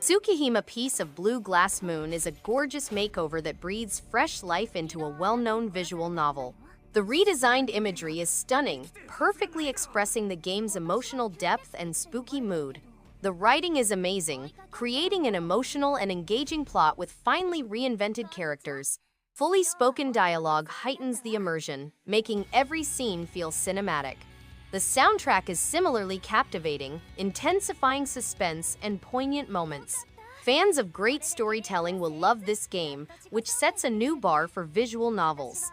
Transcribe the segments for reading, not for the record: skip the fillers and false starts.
Tsukihime Piece of Blue Glass Moon is a gorgeous makeover that breathes fresh life into a well-known visual novel. The redesigned imagery is stunning, perfectly expressing the game's emotional depth and spooky mood. The writing is amazing, creating an emotional and engaging plot with finely reinvented characters. Fully spoken dialogue heightens the immersion, making every scene feel cinematic. The soundtrack is similarly captivating, intensifying suspense and poignant moments. Fans of great storytelling will love this game, which sets a new bar for visual novels.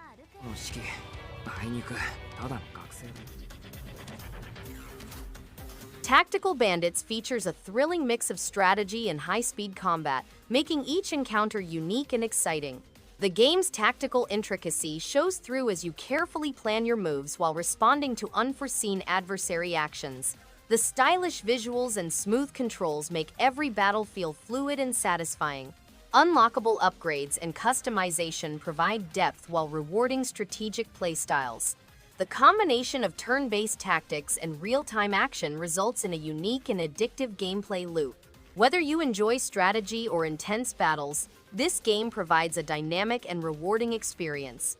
Tactical Bandits features a thrilling mix of strategy and high-speed combat, making each encounter unique and exciting. The game's tactical intricacy shows through as you carefully plan your moves while responding to unforeseen adversary actions. The stylish visuals and smooth controls make every battle feel fluid and satisfying. Unlockable upgrades and customization provide depth while rewarding strategic playstyles. The combination of turn-based tactics and real-time action results in a unique and addictive gameplay loop. Whether you enjoy strategy or intense battles, this game provides a dynamic and rewarding experience.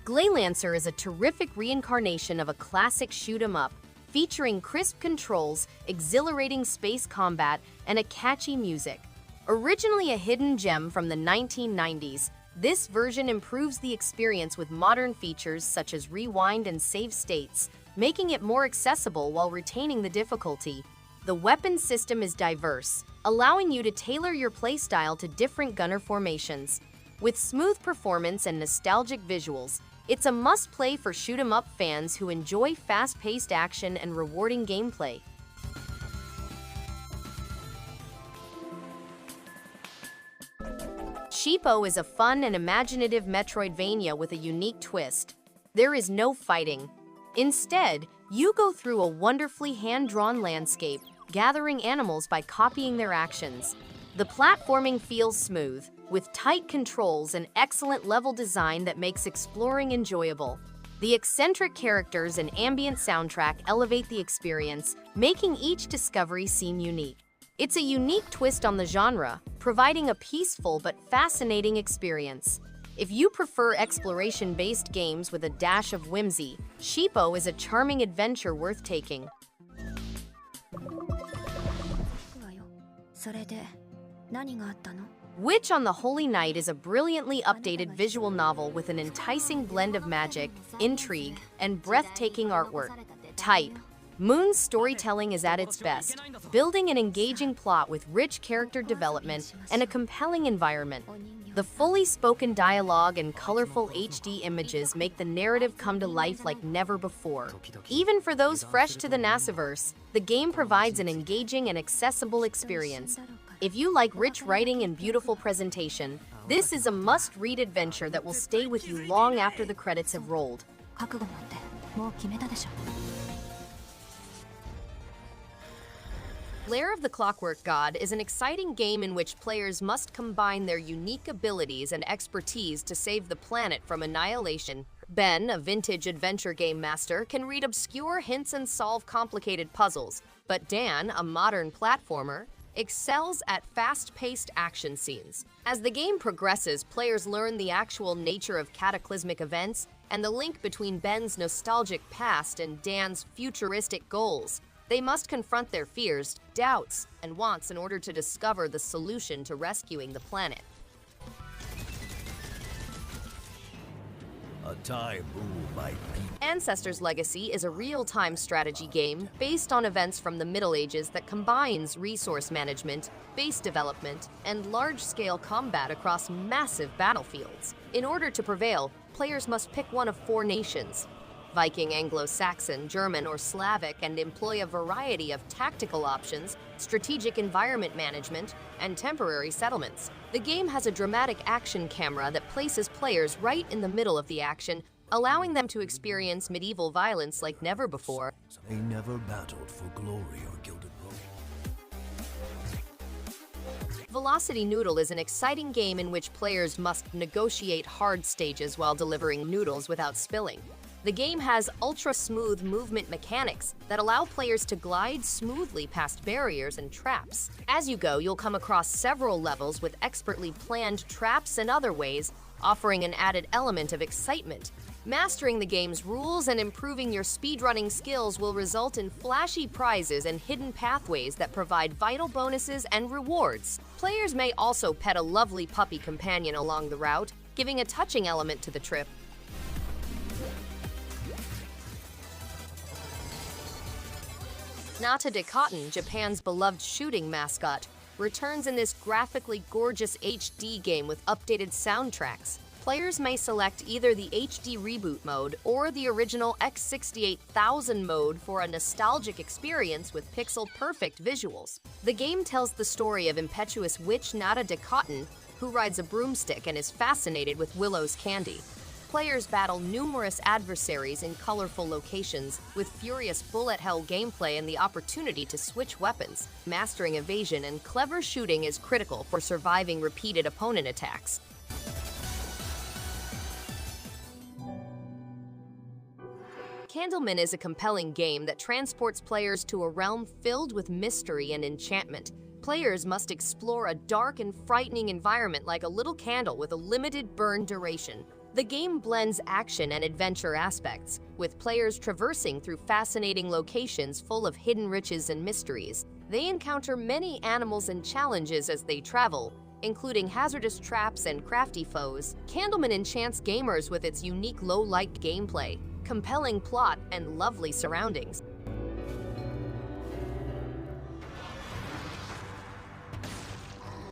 Gleylancer is a terrific reincarnation of a classic shoot-'em-up, featuring crisp controls, exhilarating space combat, and a catchy music. Originally a hidden gem from the 1990s, this version improves the experience with modern features such as rewind and save states, making it more accessible while retaining the difficulty. The weapon system is diverse, allowing you to tailor your playstyle to different gunner formations. With smooth performance and nostalgic visuals, it's a must-play for shoot-'em-up fans who enjoy fast-paced action and rewarding gameplay. Sheepo is a fun and imaginative Metroidvania with a unique twist. There is no fighting. Instead, you go through a wonderfully hand-drawn landscape, gathering animals by copying their actions. The platforming feels smooth, with tight controls and excellent level design that makes exploring enjoyable. The eccentric characters and ambient soundtrack elevate the experience, making each discovery seem unique. It's a unique twist on the genre, providing a peaceful but fascinating experience. If you prefer exploration-based games with a dash of whimsy, Sheepo is a charming adventure worth taking. Witch on the Holy Night is a brilliantly updated visual novel with an enticing blend of magic, intrigue, and breathtaking artwork. Type: Moon's storytelling is at its best, building an engaging plot with rich character development and a compelling environment. The fully spoken dialogue and colorful HD images make the narrative come to life like never before. Even for those fresh to the Nasiverse, the game provides an engaging and accessible experience. If you like rich writing and beautiful presentation, this is a must-read adventure that will stay with you long after the credits have rolled. Lair of the Clockwork God is an exciting game in which players must combine their unique abilities and expertise to save the planet from annihilation. Ben, a vintage adventure game master, can read obscure hints and solve complicated puzzles, but Dan, a modern platformer, excels at fast-paced action scenes. As the game progresses, players learn the actual nature of cataclysmic events and the link between Ben's nostalgic past and Dan's futuristic goals. They must confront their fears, doubts, and wants in order to discover the solution to rescuing the planet. A time ruled by people. Ancestors' Legacy is a real-time strategy game based on events from the Middle Ages that combines resource management, base development, and large-scale combat across massive battlefields. In order to prevail, players must pick one of 4 nations: Viking, Anglo-Saxon, German, or Slavic, and employ a variety of tactical options, strategic environment management, and temporary settlements. The game has a dramatic action camera that places players right in the middle of the action, allowing them to experience medieval violence like never before. They never battled for glory or gilded role. Velocity Noodle is an exciting game in which players must negotiate hard stages while delivering noodles without spilling. The game has ultra-smooth movement mechanics that allow players to glide smoothly past barriers and traps. As you go, you'll come across several levels with expertly planned traps and other ways, offering an added element of excitement. Mastering the game's rules and improving your speedrunning skills will result in flashy prizes and hidden pathways that provide vital bonuses and rewards. Players may also pet a lovely puppy companion along the route, giving a touching element to the trip. Nata de Cotton, Japan's beloved shooting mascot, returns in this graphically gorgeous HD game with updated soundtracks. Players may select either the HD Reboot mode or the original X68000 mode for a nostalgic experience with pixel-perfect visuals. The game tells the story of impetuous witch Nata de Cotton, who rides a broomstick and is fascinated with Willow's candy. Players battle numerous adversaries in colorful locations, with furious bullet hell gameplay and the opportunity to switch weapons. Mastering evasion and clever shooting is critical for surviving repeated opponent attacks. Candleman is a compelling game that transports players to a realm filled with mystery and enchantment. Players must explore a dark and frightening environment like a little candle with a limited burn duration. The game blends action and adventure aspects, with players traversing through fascinating locations full of hidden riches and mysteries. They encounter many animals and challenges as they travel, including hazardous traps and crafty foes. Candleman enchants gamers with its unique low-light gameplay, compelling plot, and lovely surroundings.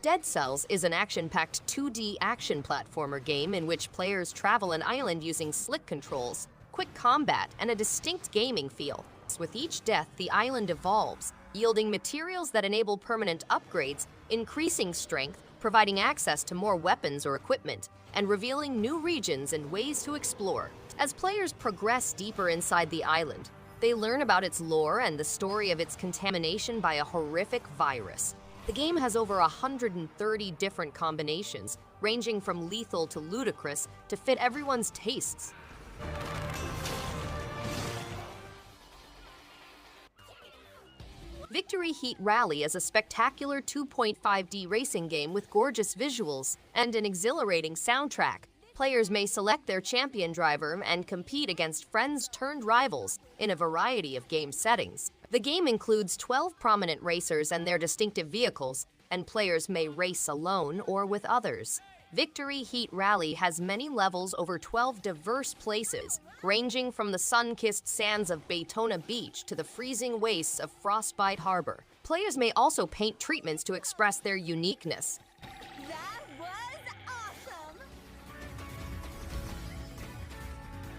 Dead Cells is an action-packed 2D action platformer game in which players travel an island using slick controls, quick combat, and a distinct gaming feel. With each death, the island evolves, yielding materials that enable permanent upgrades, increasing strength, providing access to more weapons or equipment, and revealing new regions and ways to explore. As players progress deeper inside the island, they learn about its lore and the story of its contamination by a horrific virus. The game has over 130 different combinations, ranging from lethal to ludicrous, to fit everyone's tastes. Victory Heat Rally is a spectacular 2.5D racing game with gorgeous visuals and an exhilarating soundtrack. Players may select their champion driver and compete against friends-turned-rivals in a variety of game settings. The game includes 12 prominent racers and their distinctive vehicles, and players may race alone or with others. Victory Heat Rally has many levels over 12 diverse places, ranging from the sun-kissed sands of Baytona Beach to the freezing wastes of Frostbite Harbor. Players may also paint treatments to express their uniqueness. That was awesome!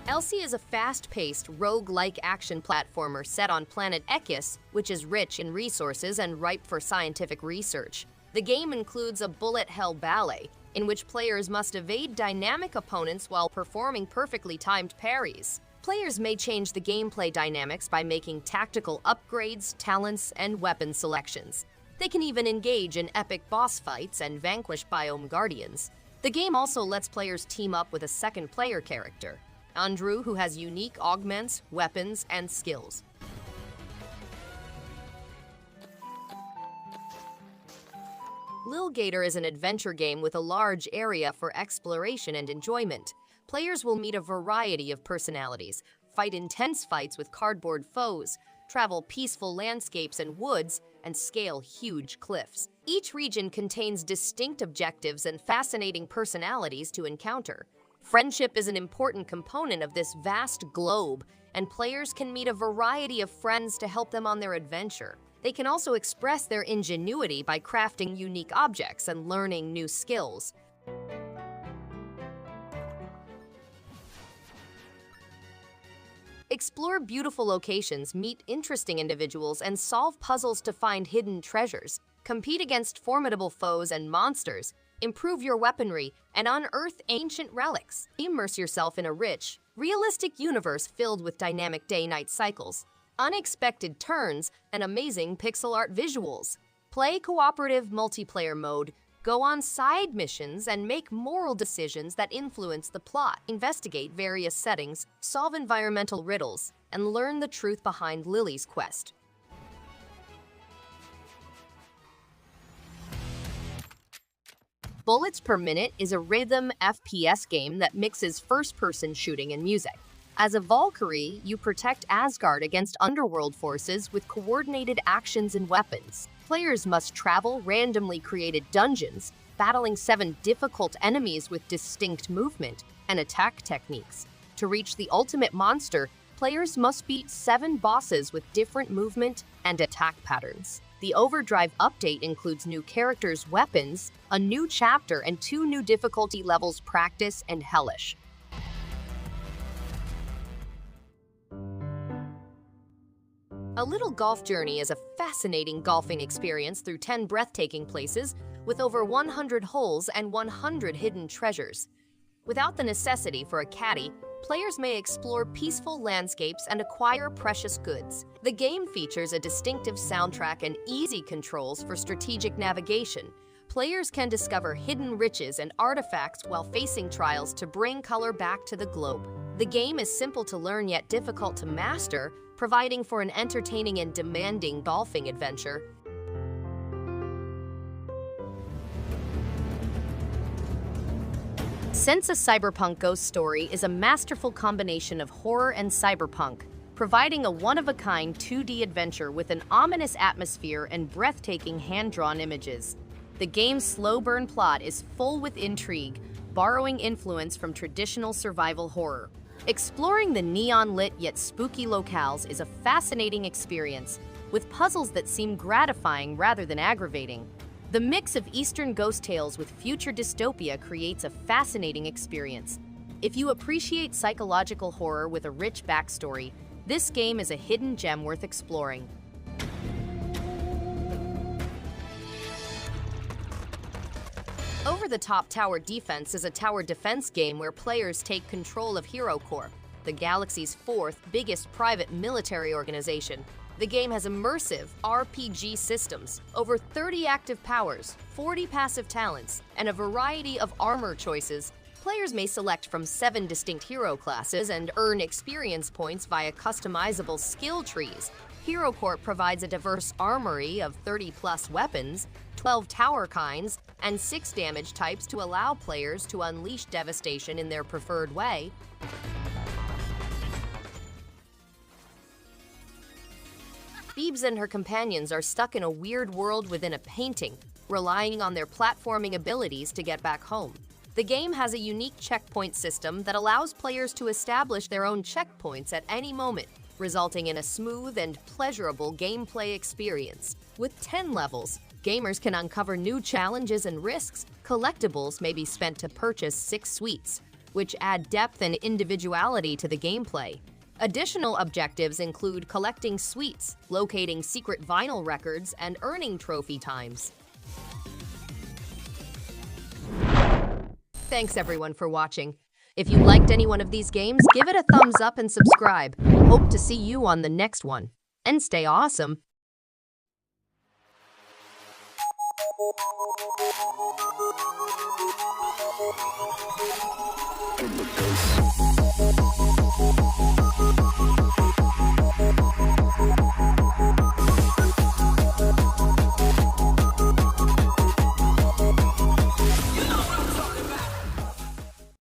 Elsie is a fast-paced, rogue-like action platformer set on planet Ekis, which is rich in resources and ripe for scientific research. The game includes a bullet hell ballet, in which players must evade dynamic opponents while performing perfectly timed parries. Players may change the gameplay dynamics by making tactical upgrades, talents, and weapon selections. They can even engage in epic boss fights and vanquish biome guardians. The game also lets players team up with a second player character, Andrew, who has unique augments, weapons, and skills. Lil Gator is an adventure game with a large area for exploration and enjoyment. Players will meet a variety of personalities, fight intense fights with cardboard foes, travel peaceful landscapes and woods, and scale huge cliffs. Each region contains distinct objectives and fascinating personalities to encounter. Friendship is an important component of this vast globe, and players can meet a variety of friends to help them on their adventure. They can also express their ingenuity by crafting unique objects and learning new skills. Explore beautiful locations, meet interesting individuals, and solve puzzles to find hidden treasures. Compete against formidable foes and monsters, improve your weaponry, and unearth ancient relics. Immerse yourself in a rich, realistic universe filled with dynamic day-night cycles, unexpected turns, and amazing pixel art visuals. Play cooperative multiplayer mode, go on side missions, and make moral decisions that influence the plot, investigate various settings, solve environmental riddles, and learn the truth behind Lily's quest. Bullets Per Minute is a rhythm FPS game that mixes first-person shooting and music. As a Valkyrie, you protect Asgard against underworld forces with coordinated actions and weapons. Players must travel randomly created dungeons, battling 7 difficult enemies with distinct movement and attack techniques. To reach the ultimate monster, players must beat 7 bosses with different movement and attack patterns. The Overdrive update includes new characters, weapons, a new chapter, and 2 new difficulty levels, Practice and Hellish. A Little Golf Journey is a fascinating golfing experience through 10 breathtaking places with over 100 holes and 100 hidden treasures. Without the necessity for a caddy, players may explore peaceful landscapes and acquire precious goods. The game features a distinctive soundtrack and easy controls for strategic navigation. Players can discover hidden riches and artifacts while facing trials to bring color back to the globe. The game is simple to learn yet difficult to master, providing for an entertaining and demanding golfing adventure. Since A Cyberpunk Ghost Story is a masterful combination of horror and cyberpunk, providing a one-of-a-kind 2D adventure with an ominous atmosphere and breathtaking hand-drawn images. The game's slow-burn plot is full with intrigue, borrowing influence from traditional survival horror. Exploring the neon-lit yet spooky locales is a fascinating experience, with puzzles that seem gratifying rather than aggravating. The mix of Eastern ghost tales with future dystopia creates a fascinating experience. If you appreciate psychological horror with a rich backstory, this game is a hidden gem worth exploring. Over the Top Tower Defense is a tower defense game where players take control of HeroCorp, the galaxy's 4th biggest private military organization. The game has immersive RPG systems, over 30 active powers, 40 passive talents, and a variety of armor choices. Players may select from 7 distinct hero classes and earn experience points via customizable skill trees. HeroCorp provides a diverse armory of 30-plus weapons, 12 tower kinds, and 6 damage types to allow players to unleash devastation in their preferred way. Phoebes and her companions are stuck in a weird world within a painting, relying on their platforming abilities to get back home. The game has a unique checkpoint system that allows players to establish their own checkpoints at any moment, resulting in a smooth and pleasurable gameplay experience. With 10 levels, gamers can uncover new challenges and risks. Collectibles may be spent to purchase 6 suites, which add depth and individuality to the gameplay. Additional objectives include collecting sweets, locating secret vinyl records, and earning trophy times. Thanks everyone for watching. If you liked any one of these games, give it a thumbs up and subscribe. Hope to see you on the next one. And stay awesome! In the face.